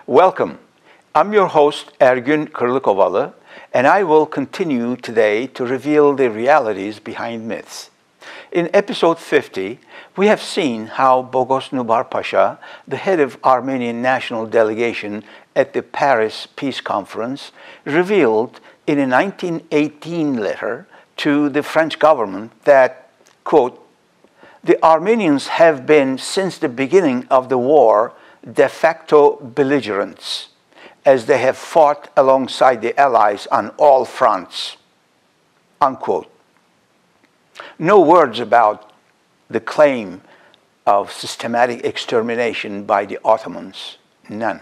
Welcome. I'm your host, Ergün Kırlıkovalı, and I will continue today to reveal the realities behind myths. In episode 50, we have seen how Boghos Nubar Pasha, the head of Armenian National Delegation at the Paris Peace Conference, revealed in a 1918 letter to the French government that, quote, "The Armenians have been, since the beginning of the war, de facto belligerents, as they have fought alongside the Allies on all fronts," unquote. No words about the claim of systematic extermination by the Ottomans, none.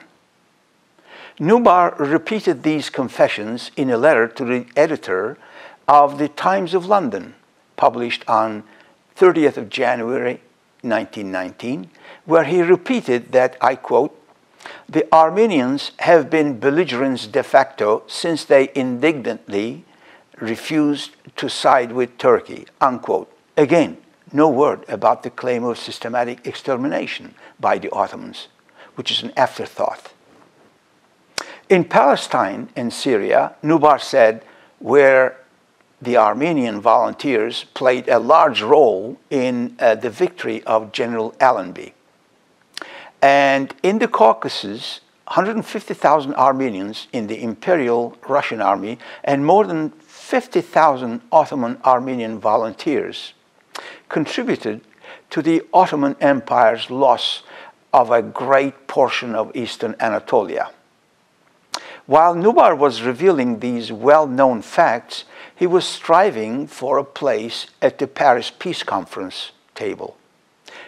Nubar repeated these confessions in a letter to the editor of the Times of London, published on 30th of January 1919, where he repeated that, I quote, "The Armenians have been belligerents de facto since they indignantly refused to side with Turkey," unquote. Again, no word about the claim of systematic extermination by the Ottomans, which is an afterthought. In Palestine and Syria, Nubar said, where the Armenian volunteers played a large role in the victory of General Allenby. And in the Caucasus, 150,000 Armenians in the Imperial Russian Army and more than 50,000 Ottoman-Armenian volunteers contributed to the Ottoman Empire's loss of a great portion of Eastern Anatolia. While Nubar was revealing these well-known facts, he was striving for a place at the Paris Peace Conference table.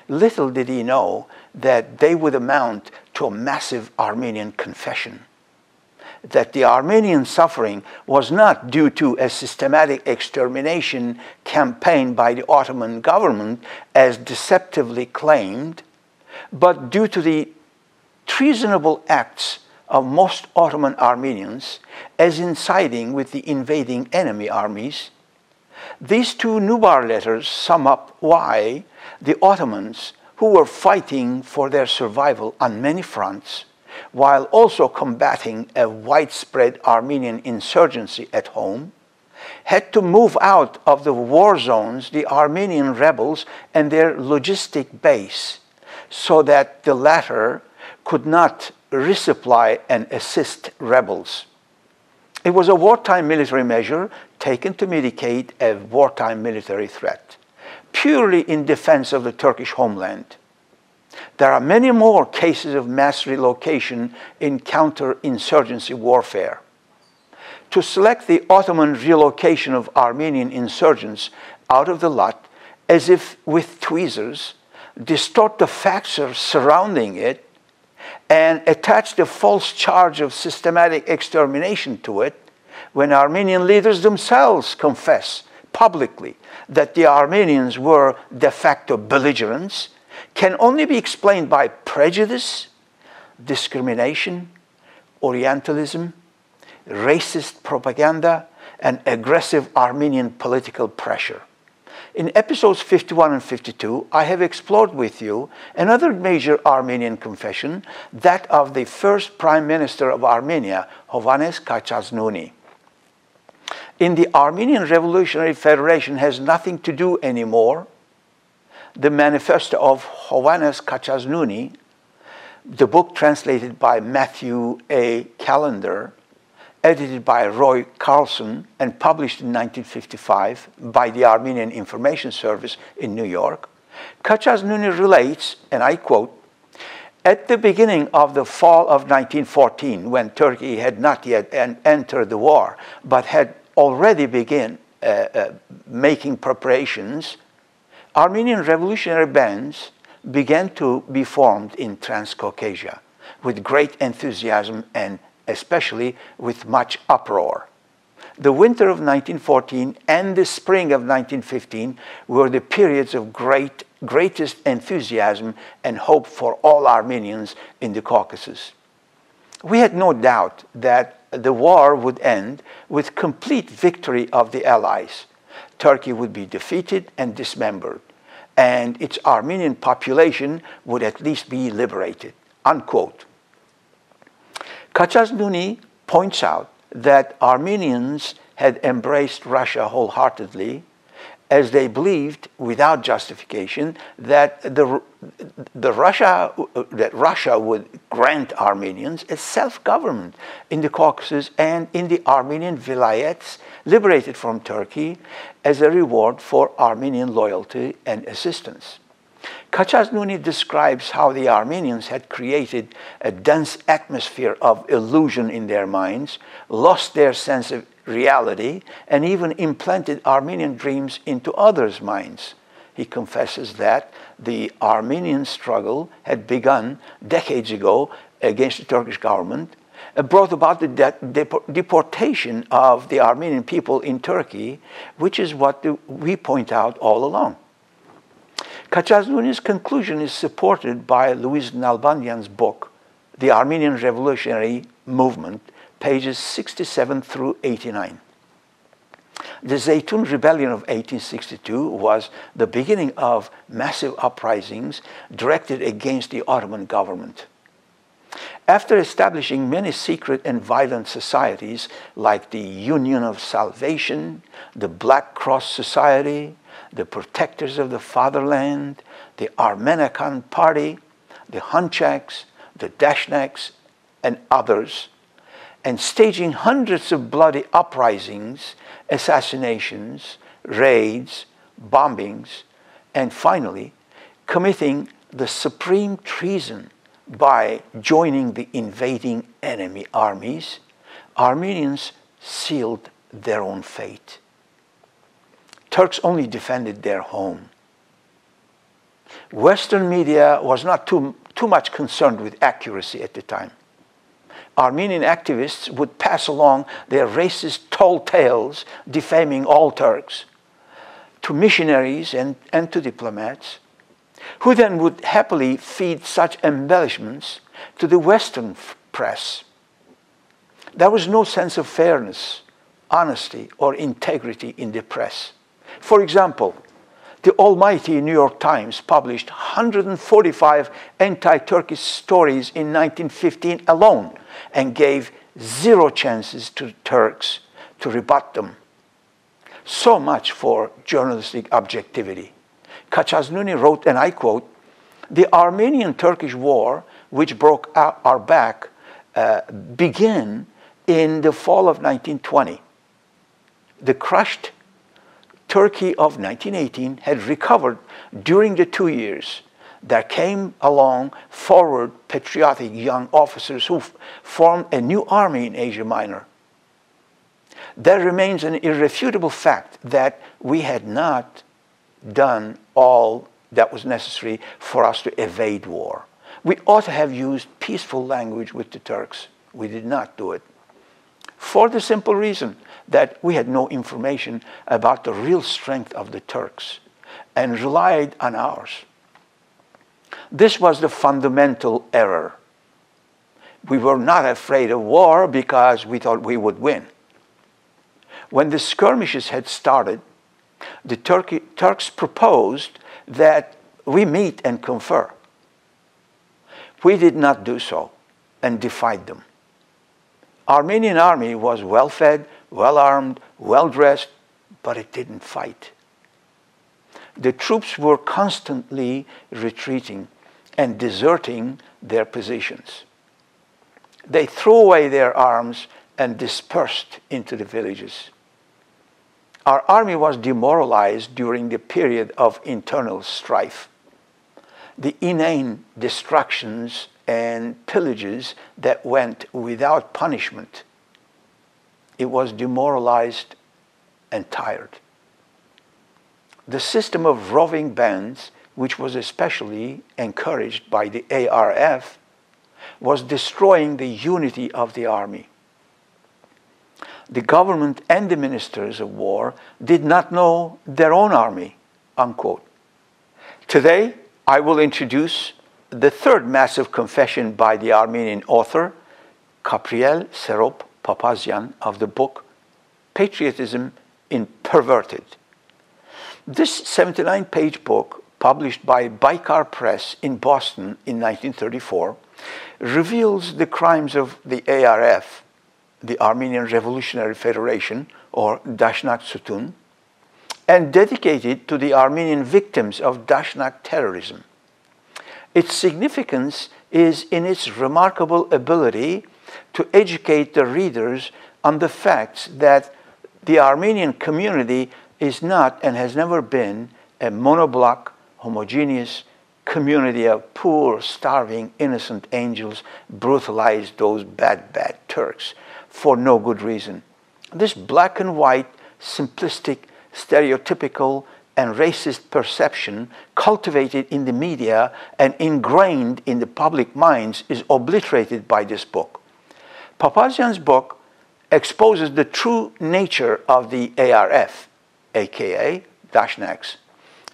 Little did he know that they would amount to a massive Armenian confession, that the Armenian suffering was not due to a systematic extermination campaign by the Ottoman government as deceptively claimed, but due to the treasonable acts of most Ottoman Armenians as in siding with the invading enemy armies. These two Nubar letters sum up why the Ottomans, who were fighting for their survival on many fronts, while also combating a widespread Armenian insurgency at home, had to move out of the war zones the Armenian rebels and their logistic base, so that the latter could not resupply and assist rebels. It was a wartime military measure taken to mitigate a wartime military threat, purely in defense of the Turkish homeland. There are many more cases of mass relocation in counterinsurgency warfare. To select the Ottoman relocation of Armenian insurgents out of the lot, as if with tweezers, distort the facts surrounding it, and attach the false charge of systematic extermination to it, when Armenian leaders themselves confess publicly that the Armenians were de facto belligerents, can only be explained by prejudice, discrimination, Orientalism, racist propaganda, and aggressive Armenian political pressure. In episodes 51 and 52, I have explored with you another major Armenian confession, that of the first Prime Minister of Armenia, Hovhannes Katchaznouni. In the Armenian Revolutionary Federation has nothing to do anymore, the Manifesto of Hovhannes Katchaznouni, the book translated by Matthew A. Callender, edited by Roy Carlson and published in 1955 by the Armenian Information Service in New York, Katchaznouni relates, and I quote, "At the beginning of the fall of 1914, when Turkey had not yet entered the war, but had already begun making preparations, Armenian revolutionary bands began to be formed in Transcaucasia with great enthusiasm and especially with much uproar. The winter of 1914 and the spring of 1915 were the periods of greatest enthusiasm and hope for all Armenians in the Caucasus. We had no doubt that the war would end with complete victory of the Allies. Turkey would be defeated and dismembered, and its Armenian population would at least be liberated," unquote. Katchaznouni points out that Armenians had embraced Russia wholeheartedly, as they believed, without justification, that Russia would grant Armenians a self-government in the Caucasus and in the Armenian vilayets liberated from Turkey as a reward for Armenian loyalty and assistance. Katchaznouni describes how the Armenians had created a dense atmosphere of illusion in their minds, lost their sense of reality, and even implanted Armenian dreams into others' minds. He confesses that the Armenian struggle had begun decades ago against the Turkish government, brought about the deportation of the Armenian people in Turkey, which is what we point out all along. Katchaznouni's conclusion is supported by Louis Nalbandian's book, The Armenian Revolutionary Movement, pages 67 through 89. The Zeytun Rebellion of 1862 was the beginning of massive uprisings directed against the Ottoman government. After establishing many secret and violent societies like the Union of Salvation, the Black Cross Society, the Protectors of the Fatherland, the Armenian Party, the Hunchaks, the Dashnaks, and others, and staging hundreds of bloody uprisings, assassinations, raids, bombings, and finally committing the supreme treason by joining the invading enemy armies, Armenians sealed their own fate. Turks only defended their home. Western media was not too much concerned with accuracy at the time. Armenian activists would pass along their racist tall tales defaming all Turks to missionaries and to diplomats, who then would happily feed such embellishments to the Western press. There was no sense of fairness, honesty, or integrity in the press. For example, the almighty New York Times published 145 anti-Turkish stories in 1915 alone and gave zero chances to Turks to rebut them. So much for journalistic objectivity. Katchaznouni wrote, and I quote, "The Armenian-Turkish war, which broke our back, began in the fall of 1920. The crushed Turkey of 1918 had recovered during the 2 years. There came along forward patriotic young officers who formed a new army in Asia Minor. There remains an irrefutable fact that we had not done all that was necessary for us to evade war. We ought to have used peaceful language with the Turks. We did not do it, for the simple reason that we had no information about the real strength of the Turks and relied on ours. This was the fundamental error. We were not afraid of war because we thought we would win. When the skirmishes had started, the Turks proposed that we meet and confer. We did not do so and defied them. Armenian army was well-fed, well-armed, well-dressed, but it didn't fight. The troops were constantly retreating and deserting their positions. They threw away their arms and dispersed into the villages. Our army was demoralized during the period of internal strife. The inane destructions and pillages that went without punishment. It was demoralized and tired. The system of roving bands, which was especially encouraged by the ARF, was destroying the unity of the army. The government and the ministers of war did not know their own army, unquote. Today, I will introduce the third massive confession by the Armenian author, Kapriel Serope Papazian, of the book Patriotism Perverted. This 79-page book, published by Baikar Press in Boston in 1934, reveals the crimes of the ARF, the Armenian Revolutionary Federation, or Dashnak-zoutune, and dedicated to the Armenian victims of Dashnak terrorism. Its significance is in its remarkable ability to educate the readers on the facts that the Armenian community is not and has never been a monoblock, homogeneous community of poor, starving, innocent angels brutalized those bad Turks for no good reason. This black and white, simplistic, stereotypical, and racist perception cultivated in the media and ingrained in the public minds is obliterated by this book. Papazian's book exposes the true nature of the ARF, aka Dashnaks,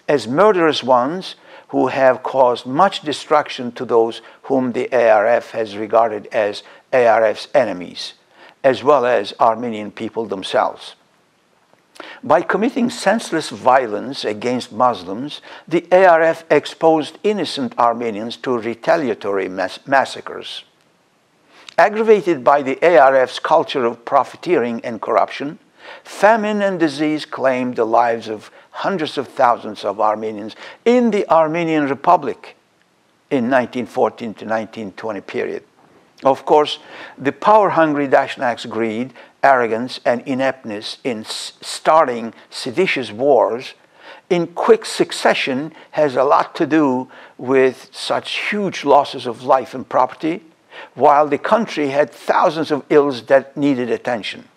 as murderous ones who have caused much destruction to those whom the ARF has regarded as ARF's enemies, as well as Armenian people themselves. By committing senseless violence against Muslims, the ARF exposed innocent Armenians to retaliatory massacres. Aggravated by the ARF's culture of profiteering and corruption, famine and disease claimed the lives of hundreds of thousands of Armenians in the Armenian Republic in 1914 to 1920 period. Of course, the power-hungry Dashnaks' greed, arrogance, and ineptness in starting seditious wars in quick succession has a lot to do with such huge losses of life and property, while the country had thousands of ills that needed attention.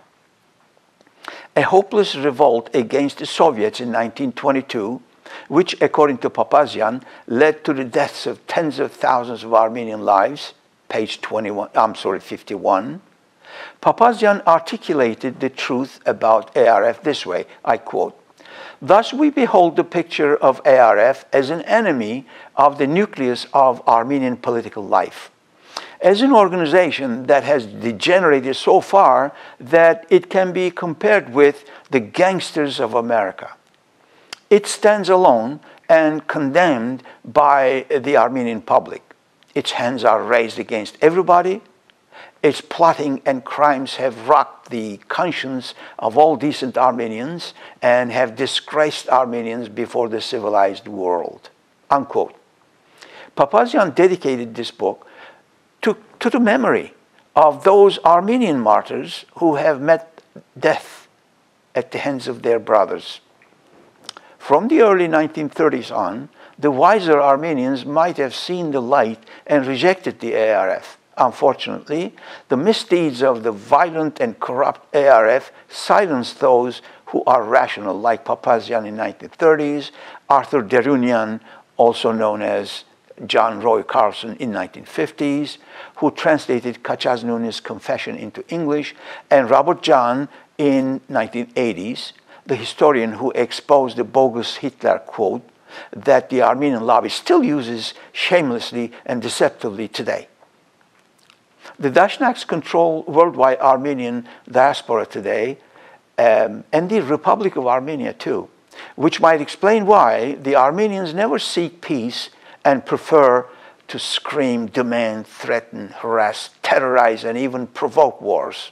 A hopeless revolt against the Soviets in 1922, which, according to Papazian, led to the deaths of tens of thousands of Armenian lives, page 51, Papazian articulated the truth about ARF this way, I quote, "Thus we behold the picture of ARF as an enemy of the nucleus of Armenian political life, as an organization that has degenerated so far that it can be compared with the gangsters of America. It stands alone and condemned by the Armenian public. Its hands are raised against everybody. Its plotting and crimes have rocked the conscience of all decent Armenians and have disgraced Armenians before the civilized world." Unquote. Papazian dedicated this book to the memory of those Armenian martyrs who have met death at the hands of their brothers. From the early 1930s on, the wiser Armenians might have seen the light and rejected the ARF. Unfortunately, the misdeeds of the violent and corrupt ARF silenced those who are rational, like Papazian in the 1930s, Arthur Derunian, also known as John Roy Carlson in the 1950s, who translated Katchaznouni's Confession into English, and Robert John in the 1980s, the historian who exposed the bogus Hitler quote that the Armenian lobby still uses shamelessly and deceptively today. The Dashnaks control worldwide Armenian diaspora today, and the Republic of Armenia too, which might explain why the Armenians never seek peace and prefer to scream, demand, threaten, harass, terrorize, and even provoke wars.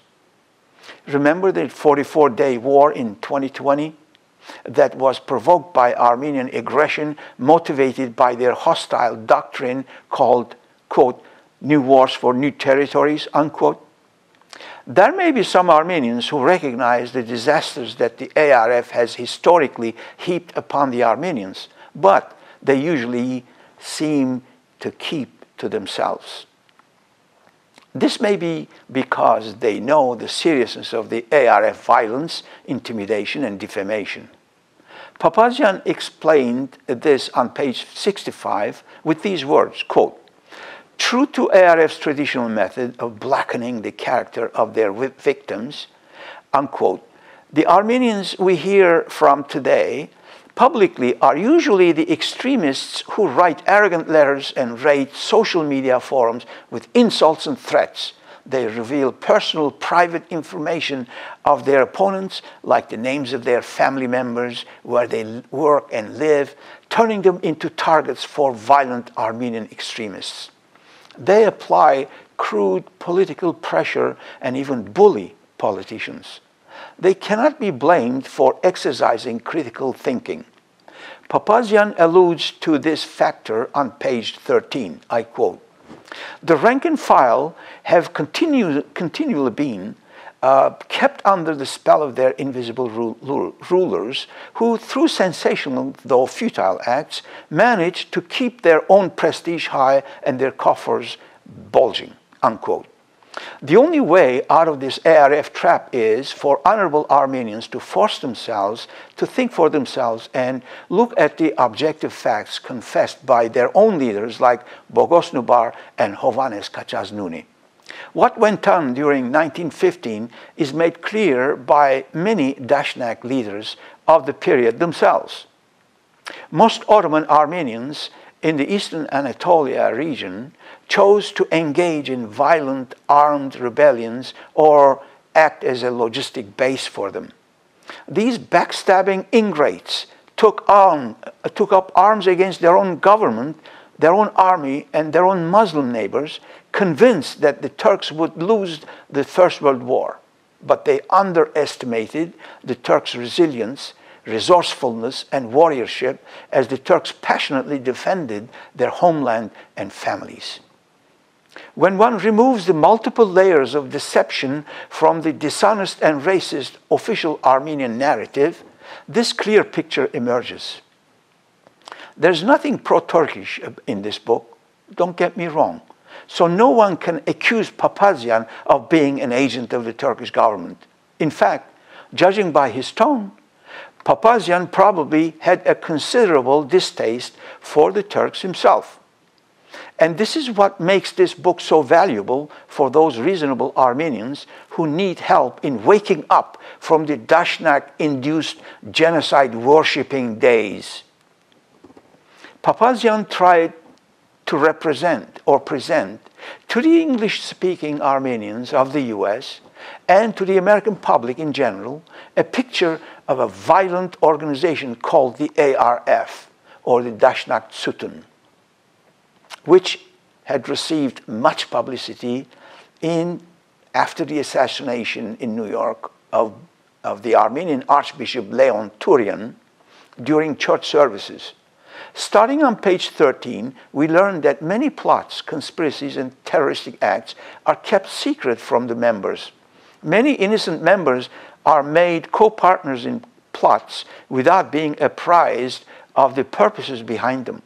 Remember the 44-day war in 2020 that was provoked by Armenian aggression motivated by their hostile doctrine called, quote, "new wars for new territories," unquote? There may be some Armenians who recognize the disasters that the ARF has historically heaped upon the Armenians, but they usually seem to keep to themselves. This may be because they know the seriousness of the ARF violence, intimidation, and defamation. Papazian explained this on page 65 with these words, quote, "True to ARF's traditional method of blackening the character of their victims," unquote, "the Armenians we hear from today publicly are usually the extremists who write arrogant letters and raid social media forums with insults and threats. They reveal personal, private information of their opponents, like the names of their family members, where they work and live, turning them into targets for violent Armenian extremists. They apply crude political pressure and even bully politicians. They cannot be blamed for exercising critical thinking. Papazian alludes to this factor on page 13. I quote, "The rank and file have continually been kept under the spell of their invisible rulers, who, through sensational though futile acts, manage to keep their own prestige high and their coffers bulging," unquote. The only way out of this ARF trap is for honorable Armenians to force themselves to think for themselves and look at the objective facts confessed by their own leaders like Boghos Nubar and Hovhannes Katchaznouni. What went on during 1915 is made clear by many Dashnak leaders of the period themselves. Most Ottoman-Armenians in the Eastern Anatolia region chose to engage in violent armed rebellions or act as a logistic base for them. These backstabbing ingrates took up arms against their own government, their own army, and their own Muslim neighbors, convinced that the Turks would lose the First World War. But they underestimated the Turks' resilience, resourcefulness, and warriorship as the Turks passionately defended their homeland and families. When one removes the multiple layers of deception from the dishonest and racist official Armenian narrative, this clear picture emerges. There's nothing pro-Turkish in this book, don't get me wrong. So no one can accuse Papazian of being an agent of the Turkish government. In fact, judging by his tone, Papazian probably had a considerable distaste for the Turks himself. And this is what makes this book so valuable for those reasonable Armenians who need help in waking up from the Dashnak-induced genocide-worshipping days. Papazian tried to present to the English-speaking Armenians of the US and to the American public in general a picture of a violent organization called the ARF, or the Dashnak-zoutune, which had received much publicity after the assassination in New York of the Armenian Archbishop Leon Turian during church services. Starting on page 13, we learn that many plots, conspiracies, and terroristic acts are kept secret from the members. Many innocent members are made co-partners in plots without being apprised of the purposes behind them.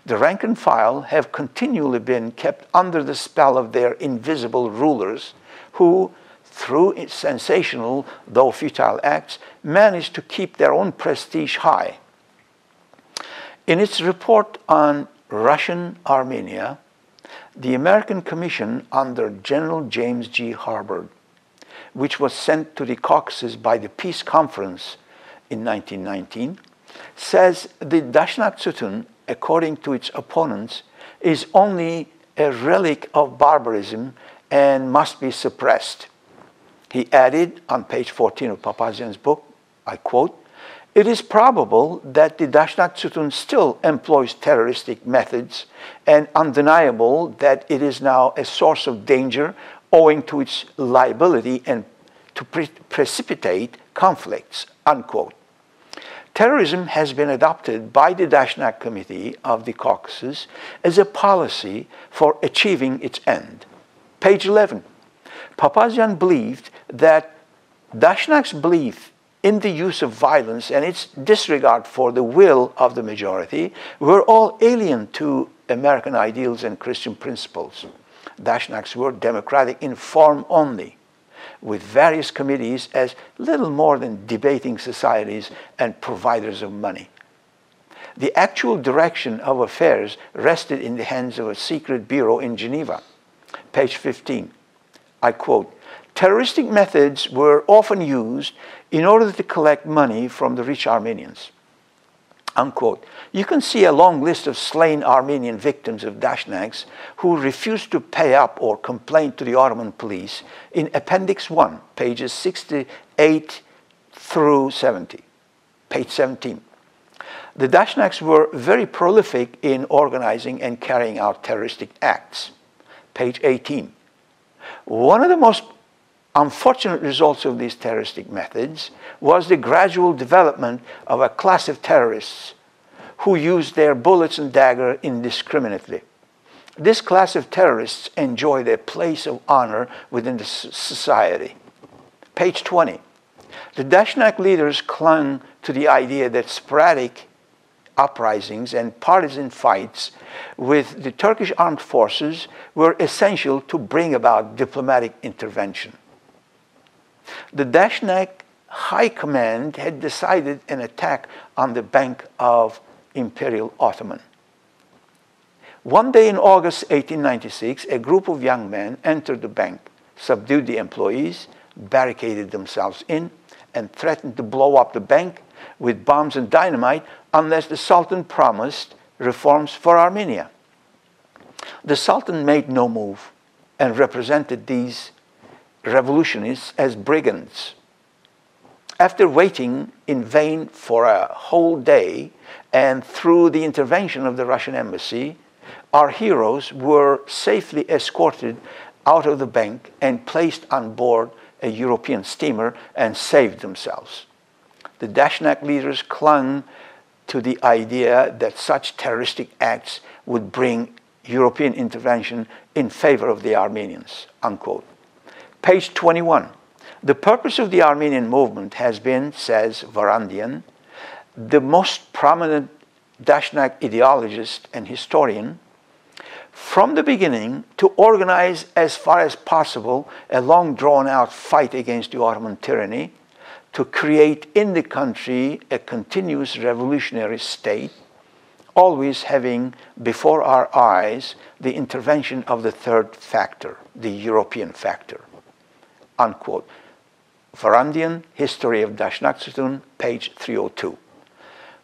The rank and file have continually been kept under the spell of their invisible rulers who, through sensational though futile acts, manage to keep their own prestige high. In its report on Russian Armenia, the American Commission under General James G. Harbord, which was sent to the Caucasus by the Peace Conference in 1919, says the Dashnak-zoutune, according to its opponents, is only a relic of barbarism and must be suppressed. He added on page 14 of Papazian's book, I quote, "It is probable that the Dashnak-zoutune still employs terroristic methods and undeniable that it is now a source of danger owing to its liability and to precipitate conflicts," unquote. Terrorism has been adopted by the Dashnak Committee of the Caucasus as a policy for achieving its end. Page 11. Papazian believed that Dashnak's belief in the use of violence and its disregard for the will of the majority were all alien to American ideals and Christian principles. Dashnaks were democratic in form only, with various committees as little more than debating societies and providers of money. The actual direction of affairs rested in the hands of a secret bureau in Geneva. Page 15, I quote, "Terroristic methods were often used in order to collect money from the rich Armenians," unquote. You can see a long list of slain Armenian victims of Dashnaks who refused to pay up or complain to the Ottoman police in Appendix 1, pages 68 through 70, page 17. The Dashnaks were very prolific in organizing and carrying out terroristic acts. page 18. One of the most unfortunate results of these terroristic methods was the gradual development of a class of terrorists who used their bullets and dagger indiscriminately. This class of terrorists enjoyed a place of honor within the society. Page 20. The Dashnak leaders clung to the idea that sporadic uprisings and partisan fights with the Turkish armed forces were essential to bring about diplomatic intervention. The Dashnak High Command had decided an attack on the Bank of Imperial Ottoman. One day in August 1896, a group of young men entered the bank, subdued the employees, barricaded themselves in, and threatened to blow up the bank with bombs and dynamite unless the Sultan promised reforms for Armenia. The Sultan made no move and represented these revolutionists as brigands. After waiting in vain for a whole day and through the intervention of the Russian embassy, our heroes were safely escorted out of the bank and placed on board a European steamer and saved themselves. The Dashnak leaders clung to the idea that such terroristic acts would bring European intervention in favor of the Armenians, unquote. Page 21. The purpose of the Armenian movement has been, says Varandian, the most prominent Dashnak ideologist and historian, from the beginning to organize as far as possible a long drawn-out fight against the Ottoman tyranny, to create in the country a continuous revolutionary state, always having before our eyes the intervention of the third factor, the European factor, unquote. Varandian, History of Dashnak-zoutune, page 302.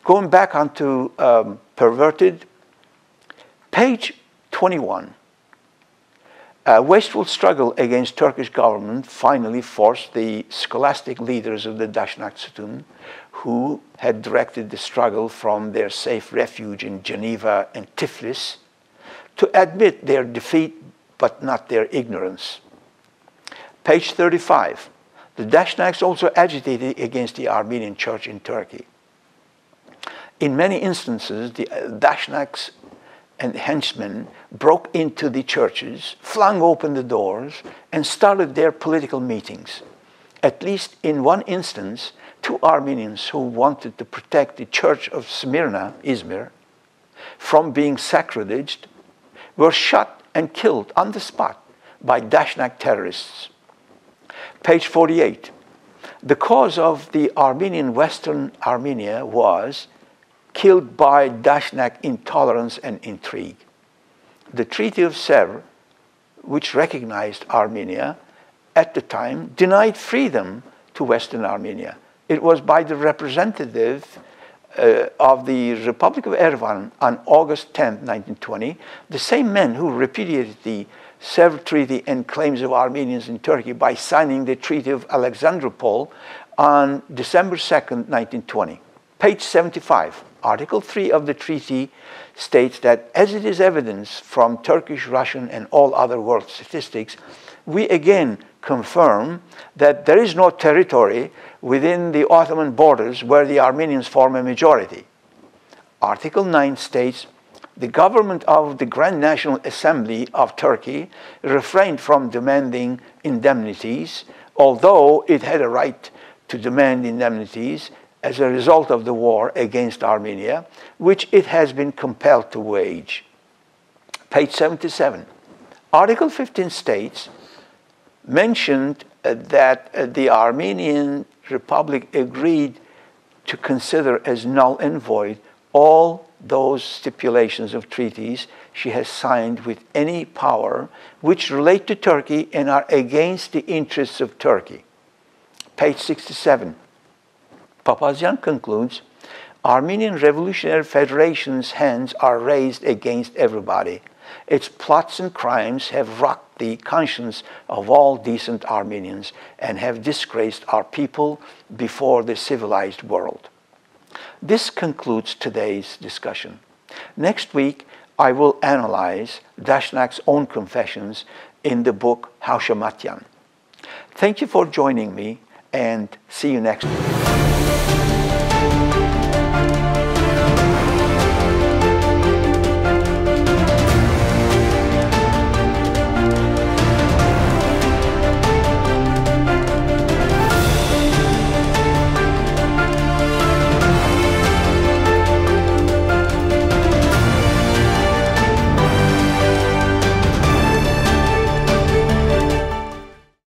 Going back onto Perverted, page 21. A wasteful struggle against Turkish government finally forced the scholastic leaders of the Dashnak-zoutune, who had directed the struggle from their safe refuge in Geneva and Tiflis, to admit their defeat but not their ignorance. Page 35. The Dashnaks also agitated against the Armenian church in Turkey. In many instances, the Dashnaks and henchmen broke into the churches, flung open the doors, and started their political meetings. At least in one instance, 2 Armenians who wanted to protect the church of Smyrna, Izmir, from being sacrileged, were shot and killed on the spot by Dashnak terrorists. Page 48. The cause of the Armenian Western Armenia was killed by Dashnak intolerance and intrigue. The Treaty of Sèvres, which recognized Armenia at the time, denied freedom to Western Armenia. It was by the representative of the Republic of Yerevan on August 10, 1920, the same men who repudiated the Sèvres Treaty and claims of Armenians in Turkey by signing the Treaty of Alexandropol on December 2, 1920. Page 75. Article 3 of the treaty states that as it is evidence from Turkish, Russian, and all other world statistics, we again confirm that there is no territory within the Ottoman borders where the Armenians form a majority. Article 9 states, the government of the Grand National Assembly of Turkey refrained from demanding indemnities, although it had a right to demand indemnities as a result of the war against Armenia, which it has been compelled to wage. Page 77. Article 15 states, mentioned that the Armenian Republic agreed to consider as null and void all those stipulations of treaties she has signed with any power which relate to Turkey and are against the interests of Turkey. Page 67. Papazian concludes, Armenian Revolutionary Federation's hands are raised against everybody. Its plots and crimes have rocked the conscience of all decent Armenians and have disgraced our people before the civilized world. This concludes today's discussion. Next week, I will analyze Dashnak's own confessions in the book Hawshamatyan. Thank you for joining me, and see you next week.